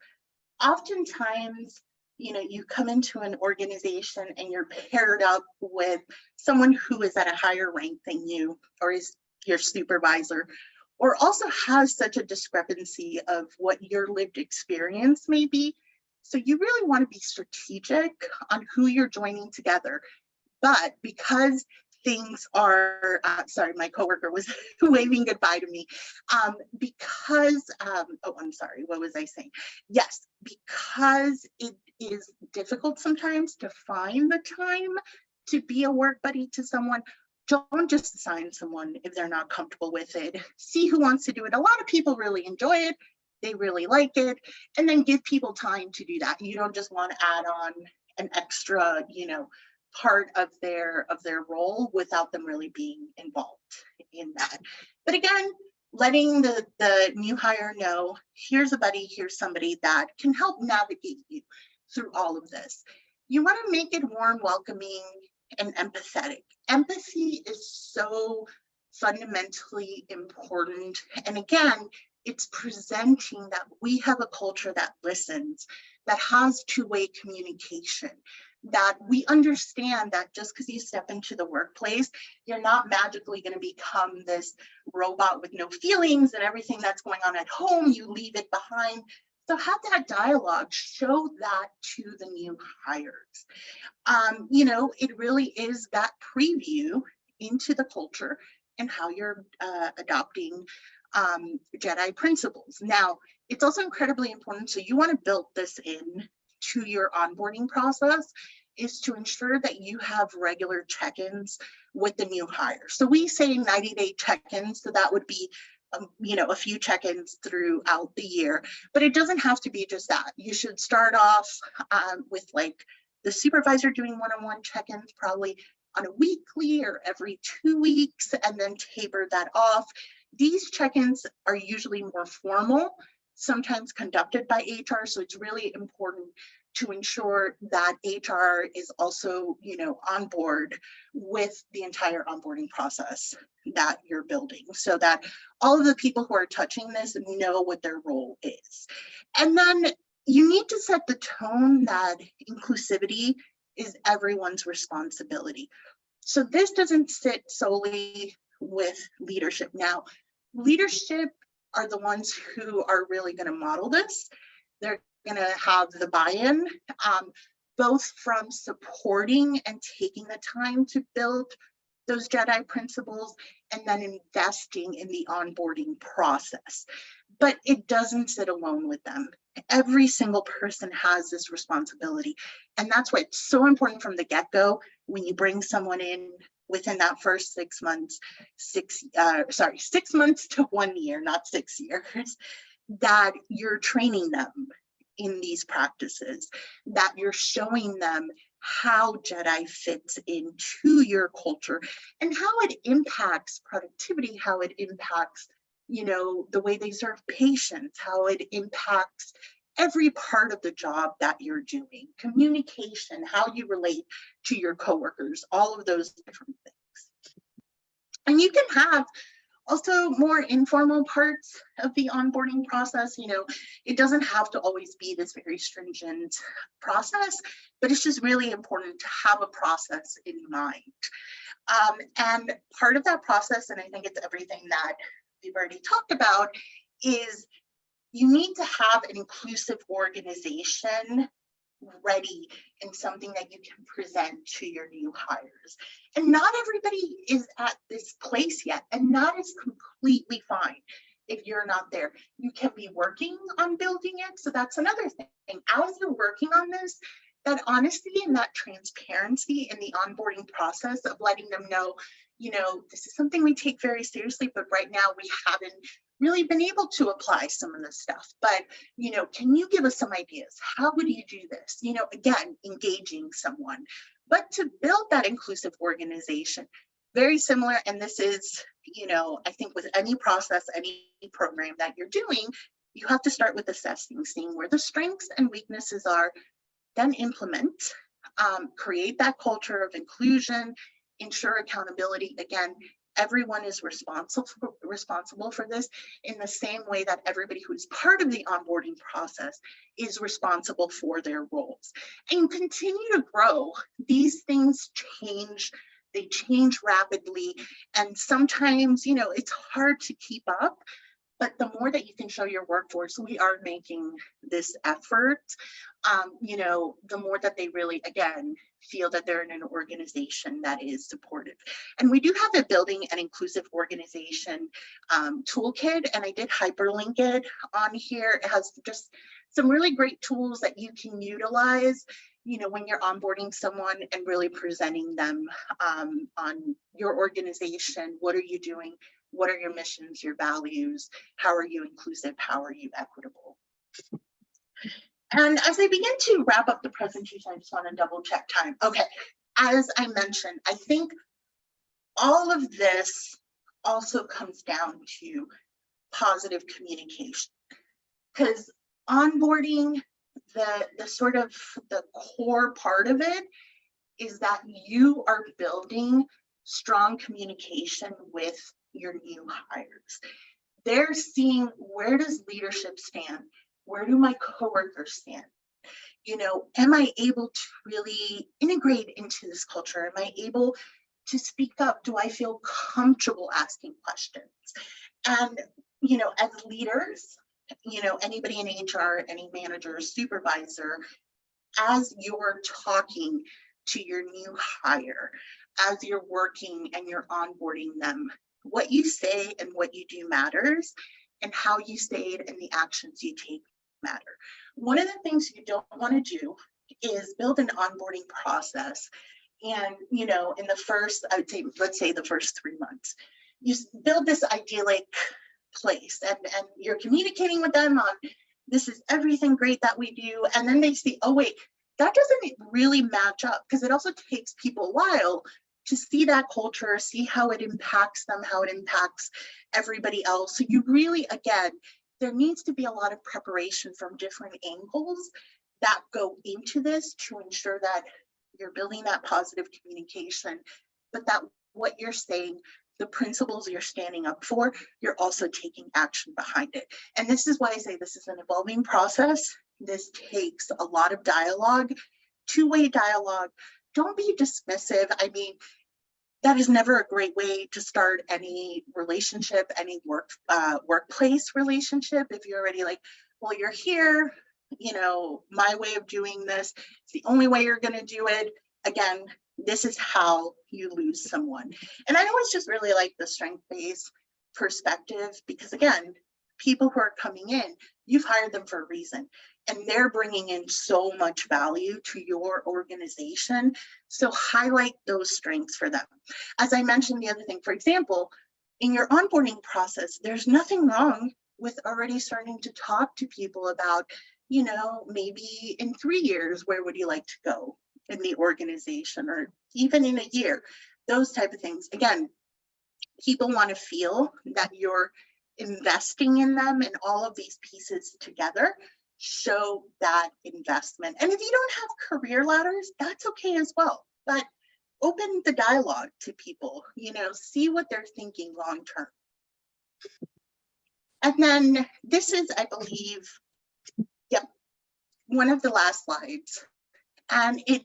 oftentimes, you come into an organization and you're paired up with someone who is at a higher rank than you, or is your supervisor, or also has such a discrepancy of what your lived experience may be. So you really want to be strategic on who you're joining together. But because things are, sorry, my coworker was waving goodbye to me. Oh, I'm sorry, what was I saying? Yes, because it is difficult sometimes to find the time to be a work buddy to someone. Don't just assign someone if they're not comfortable with it. See who wants to do it. A lot of people really enjoy it. They really like it. And then give people time to do that. You don't just want to add on an extra, part of their role without them really being involved in that. But again, letting the new hire know, here's a buddy, here's somebody that can help navigate you through all of this. You want to make it warm, welcoming, and empathetic. Empathy is so fundamentally important. And again, it's presenting that we have a culture that listens, that has two-way communication, that we understand that just because you step into the workplace, you're not magically going to become this robot with no feelings, and everything that's going on at home, you leave it behind. So have that dialogue, show that to the new hires. It really is that preview into the culture and how you're adopting Jedi principles. Now, it's also incredibly important, so you want to build this in to your onboarding process, is to ensure that you have regular check-ins with the new hire. So we say 90-day check-ins, so that would be a few check-ins throughout the year, but it doesn't have to be just that. You should start off with like the supervisor doing one-on-one check-ins, probably on a weekly or every 2 weeks, and then taper that off. These check-ins are usually more formal, sometimes conducted by HR, so it's really important to ensure that HR is also, on board with the entire onboarding process that you're building, so that all of the people who are touching this know what their role is. And then you need to set the tone that inclusivity is everyone's responsibility. So this doesn't sit solely with leadership. Now, leadership are the ones who are really going to model this. They're going to have the buy-in, both from supporting and taking the time to build those Jedi principles, and then investing in the onboarding process. But it doesn't sit alone with them. Every single person has this responsibility. And that's why it's so important from the get-go, when you bring someone in within that first 6 months, 6 months to 1 year, not 6 years, that you're training them in these practices, that you're showing them how Jedi fits into your culture and how it impacts productivity, how it impacts, the way they serve patients, how it impacts every part of the job that you're doing, communication, how you relate to your coworkers, all of those different things. And you can have also more informal parts of the onboarding process. It doesn't have to always be this very stringent process, but it's just really important to have a process in mind. And part of that process, and I think it's everything that we've already talked about, is you need to have an inclusive organization ready and something that you can present to your new hires. And not everybody is at this place yet, and that is completely fine. If you're not there, you can be working on building it. So that's another thing. As you're working on this, that honesty and that transparency in the onboarding process of letting them know, this is something we take very seriously, but right now we haven't really been able to apply some of this stuff. But, can you give us some ideas? How would you do this? Again, engaging someone, but to build that inclusive organization, very similar. And this is, I think with any process, any program that you're doing, you have to start with assessing, seeing where the strengths and weaknesses are, then implement, create that culture of inclusion, ensure accountability. Again, everyone is responsible for this in the same way that everybody who is part of the onboarding process is responsible for their roles, and continue to grow. These things change. They change rapidly. And sometimes, it's hard to keep up. But the more that you can show your workforce, we are making this effort, the more that they really, again, feel that they're in an organization that is supportive. And we do have a building an inclusive organization toolkit, and I did hyperlink it on here. It has just some really great tools that you can utilize, when you're onboarding someone and really presenting them on your organization. What are you doing? What are your missions, your values? How are you inclusive? How are you equitable? And as I begin to wrap up the presentation, I just want to double check time. Okay, as I mentioned, I think all of this also comes down to positive communication, because onboarding, the sort of the core part of it is that you are building strong communication with your new hires. They're seeing, where does leadership stand? Where do my coworkers stand? Am I able to really integrate into this culture? Am I able to speak up? Do I feel comfortable asking questions? And, as leaders, anybody in HR, any manager, supervisor, as you're talking to your new hire, as you're working and you're onboarding them, what you say and what you do matters, and how you say it and the actions you take matter. One of the things you don't want to do is build an onboarding process. And, in the first, I would say, let's say the first 3 months, you build this idyllic place, and you're communicating with them on, this is everything great that we do. And then they see, oh, wait, that doesn't really match up, because it also takes people a while to see that culture, see how it impacts them, how it impacts everybody else. So you really, again, there needs to be a lot of preparation from different angles that go into this to ensure that you're building that positive communication, but that what you're saying, the principles you're standing up for, you're also taking action behind it. And this is why I say this is an evolving process. This takes a lot of dialogue, two-way dialogue. Don't be dismissive. I mean, that is never a great way to start any relationship, any workplace relationship. If you're already like, well, you're here, my way of doing this, it's the only way you're going to do it. Again, this is how you lose someone. And I always just really like the strength-based perspective, because again, people who are coming in, you've hired them for a reason, and they're bringing in so much value to your organization. So highlight those strengths for them. As I mentioned, the other thing, for example, in your onboarding process, there's nothing wrong with already starting to talk to people about, maybe in 3 years, where would you like to go in the organization, or even in a year, those type of things. Again, people want to feel that you're investing in them, and all of these pieces together show that investment. And if you don't have career ladders, that's okay as well, but open the dialogue to people, see what they're thinking long term. And then this is, I believe, one of the last slides, and it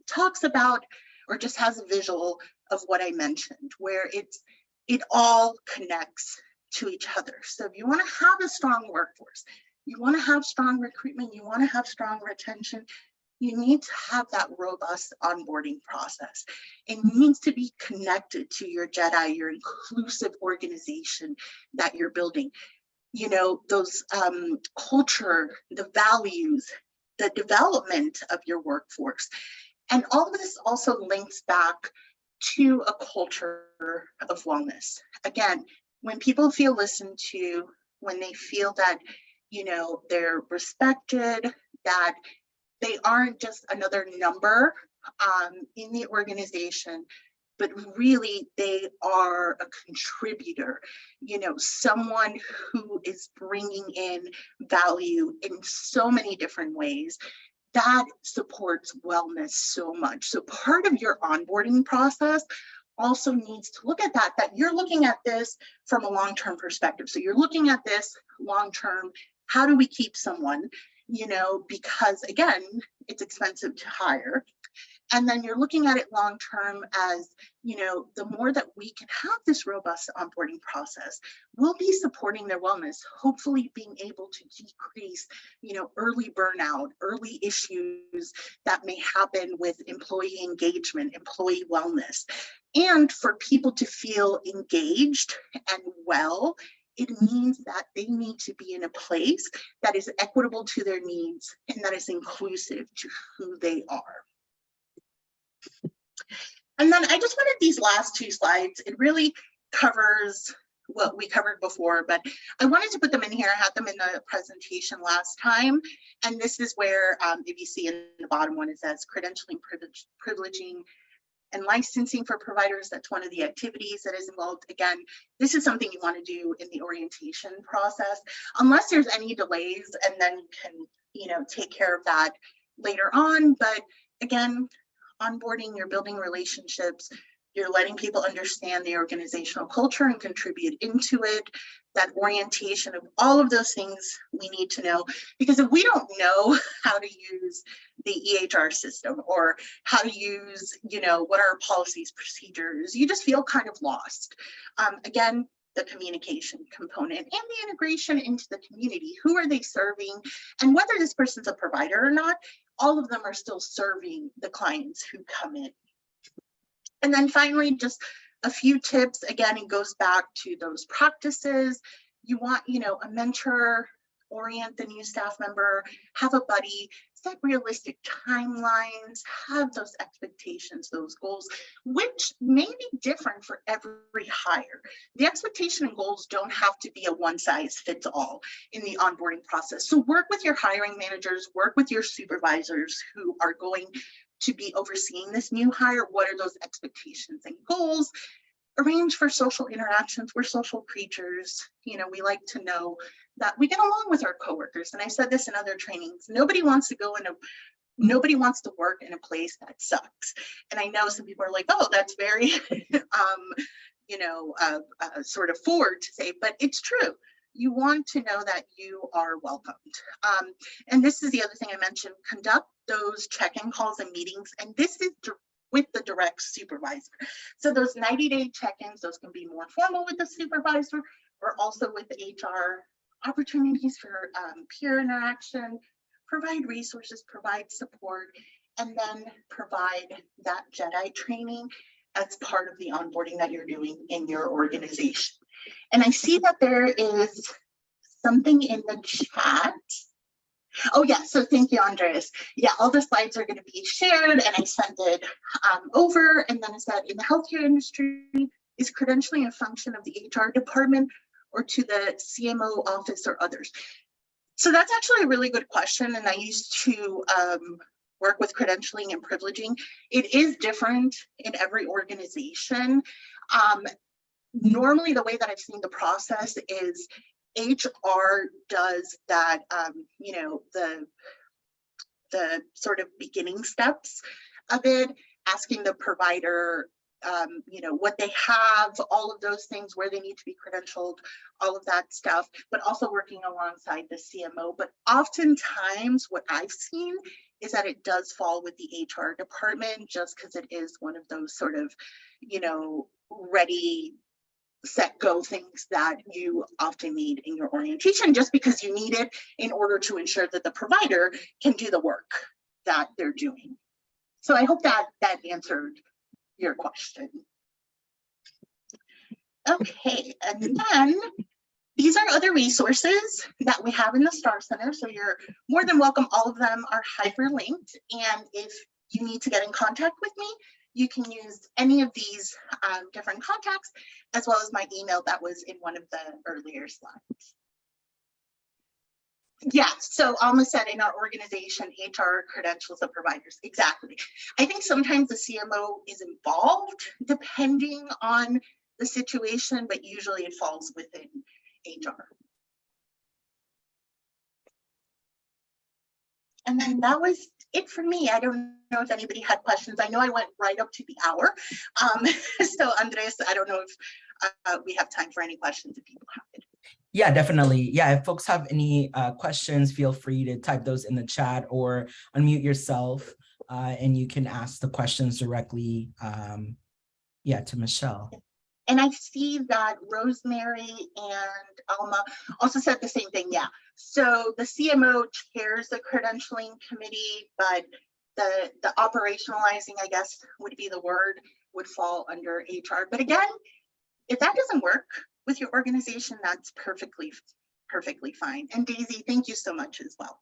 talks about, or just has a visual of what I mentioned, where it all connects to each other. So if you want to have a strong workforce, you want to have strong recruitment, you want to have strong retention, you need to have that robust onboarding process. It needs to be connected to your JEDI, your inclusive organization that you're building. Those culture, the values, the development of your workforce. And all of this also links back to a culture of wellness. Again, when people feel listened to, when they feel that, you know, they're respected, that they aren't just another number in the organization, but really they are a contributor, you know, someone who is bringing in value in so many different ways, that supports wellness so much. So part of your onboarding process also needs to look at that you're looking at this from a long-term perspective. So you're looking at this long-term, how do we keep someone, you know, because again, it's expensive to hire. And then you're looking at it long-term as, you know, the more that we can have this robust onboarding process, we'll be supporting their wellness, hopefully being able to decrease, you know, early burnout, early issues that may happen with employee engagement, employee wellness. And for people to feel engaged and well, it means that they need to be in a place that is equitable to their needs and that is inclusive to who they are. And then I just wanted these last two slides. It really covers what we covered before, but I wanted to put them in here. I had them in the presentation last time. And this is where, if you see in the bottom one, it says credentialing, privileging, and licensing for providers. That's one of the activities that is involved. Again, this is something you want to do in the orientation process, unless there's any delays, and then you can, you know, take care of that later on. But again, onboarding, you're building relationships, you're letting people understand the organizational culture and contribute into it. That orientation of all of those things we need to know, because if we don't know how to use the EHR system or how to use, you know, what are policies, procedures, you just feel kind of lost. Again, the communication component and the integration into the community. Who are they serving? And whether this person's a provider or not, all of them are still serving the clients who come in. And then finally, just a few tips. Again, it goes back to those practices. You want, you know, a mentor, orient the new staff member, have a buddy, set realistic timelines, have those expectations, those goals, which may be different for every hire. The expectation and goals don't have to be a one size fits all in the onboarding process. So work with your hiring managers, work with your supervisors who are going to be overseeing this new hire. What are those expectations and goals? Arrange for social interactions. We're social creatures. You know, we like to know that we get along with our coworkers. And I said this in other trainings, nobody wants to work in a place that sucks. And I know some people are like, oh, that's very, you know, sort of forward to say, but it's true. You want to know that you are welcomed. And this is the other thing I mentioned, conduct those check-in calls and meetings. And this is with the direct supervisor. So those 90-day check-ins, those can be more formal with the supervisor or also with the HR. Opportunities for peer interaction, provide resources, provide support, and then provide that JEDI training as part of the onboarding that you're doing in your organization. And I see that there is something in the chat. Oh yeah, so thank you, Andres. Yeah, all the slides are going to be shared, and I sent it over. And then it said, in the healthcare industry, is credentialing a function of the HR department or to the CMO office or others? So that's actually a really good question. And I used to work with credentialing and privileging. It is different in every organization. Normally, the way that I've seen the process is HR does that, you know, the sort of beginning steps of it, asking the provider, you know, what they have, all of those things, where they need to be credentialed, all of that stuff, but also working alongside the CMO. But oftentimes what I've seen is that it does fall with the HR department, just because it is one of those sort of, you know, ready, set, go things that you often need in your orientation, just because you need it in order to ensure that the provider can do the work that they're doing. So I hope that that answered your question. Okay, and then these are other resources that we have in the STAR Center, so you're more than welcome. All of them are hyperlinked, and if you need to get in contact with me, you can use any of these different contacts, as well as my email that was in one of the earlier slides. Yeah, so Alma said in our organization, HR credentials of providers. Exactly. I think sometimes the CMO is involved depending on the situation, but usually it falls within HR. And then that was it for me. I don't know if anybody had questions. I know I went right up to the hour. So Andres, I don't know if we have time for any questions if people have it. Yeah, definitely. Yeah, if folks have any questions, feel free to type those in the chat or unmute yourself and you can ask the questions directly, to Michelle. And I see that Rosemary and Alma also said the same thing. Yeah. So the CMO chairs the credentialing committee, but the operationalizing, I guess, would be the word, would fall under HR. But again, if that doesn't work with your organization, that's perfectly fine. And Daisy, thank you so much as well.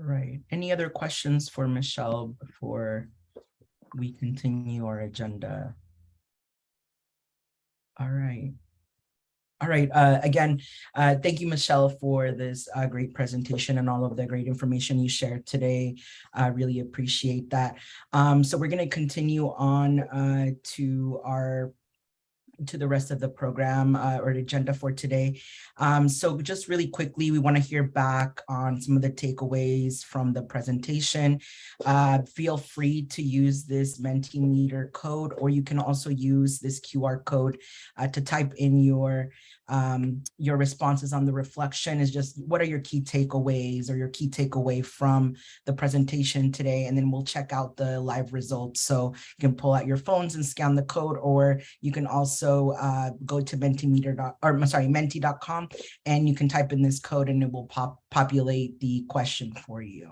Right. Any other questions for Michelle before we continue our agenda? All right. All right. Again, thank you, Michelle, for this great presentation and all of the great information you shared today. I really appreciate that. So we're going to continue on to the rest of the program or the agenda for today. So just really quickly, we want to hear back on some of the takeaways from the presentation. Feel free to use this Mentimeter code, or you can also use this QR code to type in your responses on the reflection. Is just what are your key takeaways or your key takeaway from the presentation today, and then we'll check out the live results. So you can pull out your phones and scan the code, or you can also go to menti.com and you can type in this code and it will populate the question for you.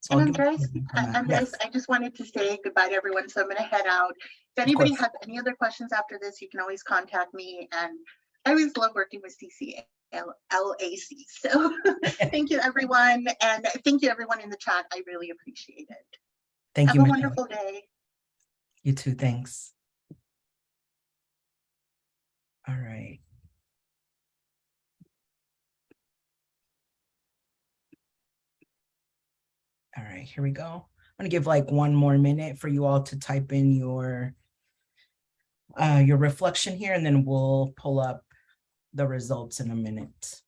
So and Andres, yes. I just wanted to say goodbye to everyone, so I'm going to head out. If anybody has any other questions after this, you can always contact me, and I always love working with CCALAC. So thank you, everyone, and thank you, everyone in the chat. I really appreciate it. Thank you. Have a wonderful day. You too. Thanks. All right. All right, here we go. I'm gonna give like one more minute for you all to type in your reflection here, and then we'll pull up the results in a minute.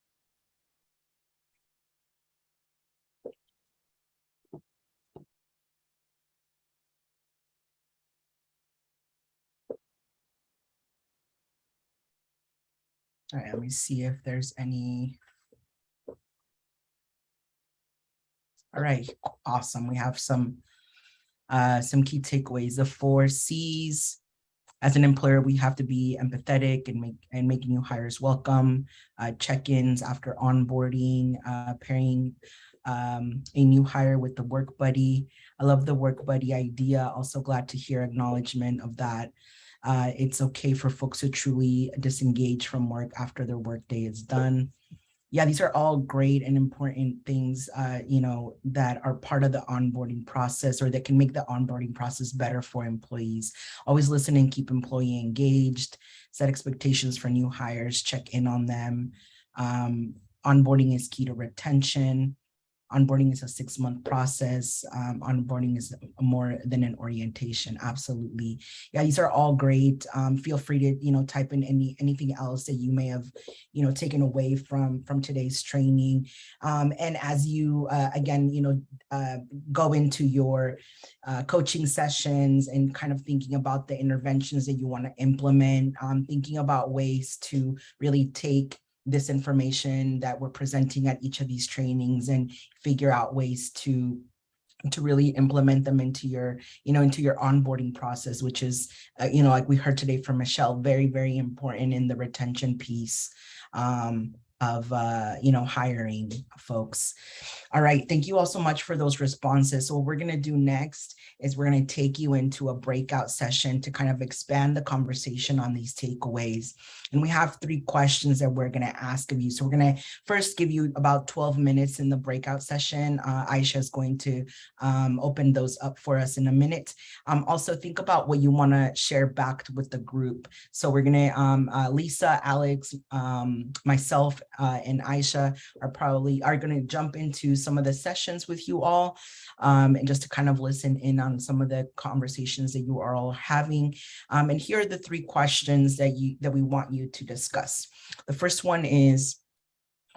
All right, let me see if there's any. All right, awesome. We have some key takeaways. The 4 C's. As an employer, we have to be empathetic and making new hires welcome. Check-ins after onboarding, pairing a new hire with the work buddy. I love the work buddy idea. Also glad to hear acknowledgement of that. It's okay for folks to truly disengage from work after their workday is done. Yeah, these are all great and important things, that are part of the onboarding process, or that can make the onboarding process better for employees. Always listen and keep employee engaged, set expectations for new hires, check in on them. Onboarding is key to retention. Onboarding is a 6-month process. Onboarding is more than an orientation. Absolutely. Yeah, these are all great. Feel free to, type in anything else that you may have, taken away from today's training. And as you, again, go into your coaching sessions and kind of thinking about the interventions that you want to implement, thinking about ways to really take this information that we're presenting at each of these trainings and figure out ways to really implement them into your, into your onboarding process, which is, like we heard today from Michelle, very, very important in the retention piece. hiring folks. All right, thank you all so much for those responses. So what we're going to do next is we're going to take you into a breakout session to kind of expand the conversation on these takeaways. And we have 3 questions that we're going to ask of you. So we're going to first give you about 12 minutes in the breakout session. Aisha is going to open those up for us in a minute. Also think about what you want to share back with the group. So we're going to, Lisa, Alex, myself, and Aisha are going to jump into some of the sessions with you all, and just to kind of listen in on some of the conversations that you are all having. And here are the 3 questions that we want you to discuss. The first one is,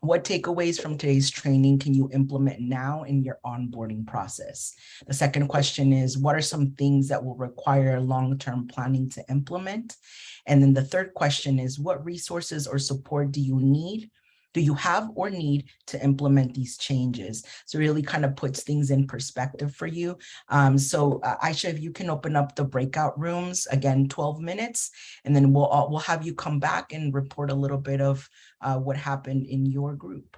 what takeaways from today's training can you implement now in your onboarding process? The second question is, what are some things that will require long-term planning to implement? And then the third question is, what resources or support do you have or need to implement these changes? So really kind of puts things in perspective for you. Aisha, if you can open up the breakout rooms, again, 12 minutes, and then we'll have you come back and report a little bit of what happened in your group.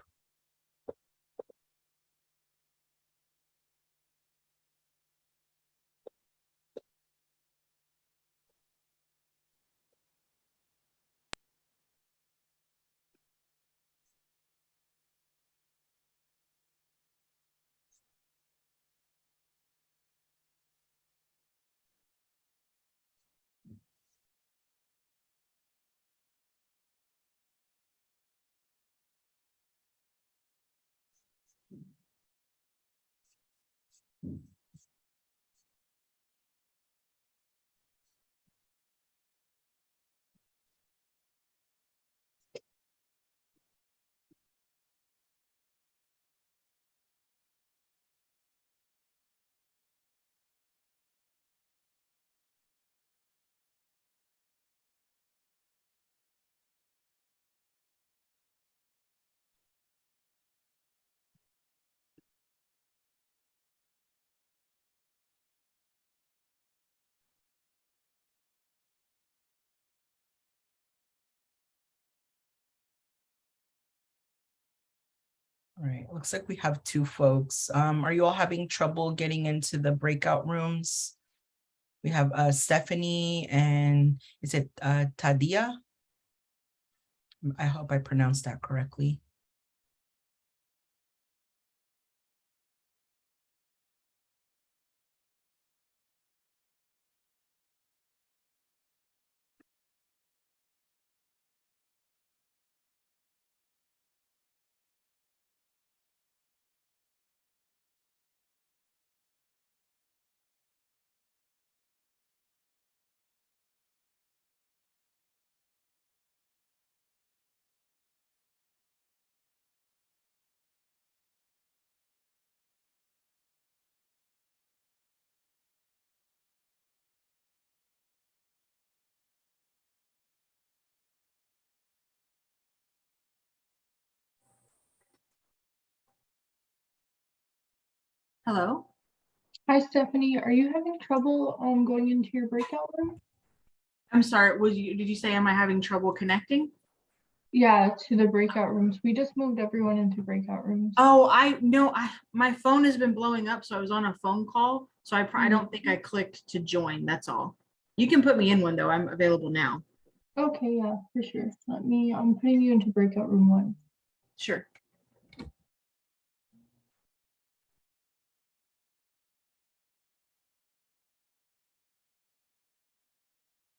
All right, looks like we have 2 folks. Are you all having trouble getting into the breakout rooms? We have Stephanie and is it Tadia? I hope I pronounced that correctly. Hello. Hi, Stephanie. Are you having trouble going into your breakout room? I'm sorry. Did you say, am I having trouble connecting? Yeah, to the breakout rooms. We just moved everyone into breakout rooms. Oh, my phone has been blowing up, so I was on a phone call. So I don't think I clicked to join. That's all. You can put me in one though. I'm available now. Okay, yeah, for sure. I'm putting you into breakout room 1. Sure.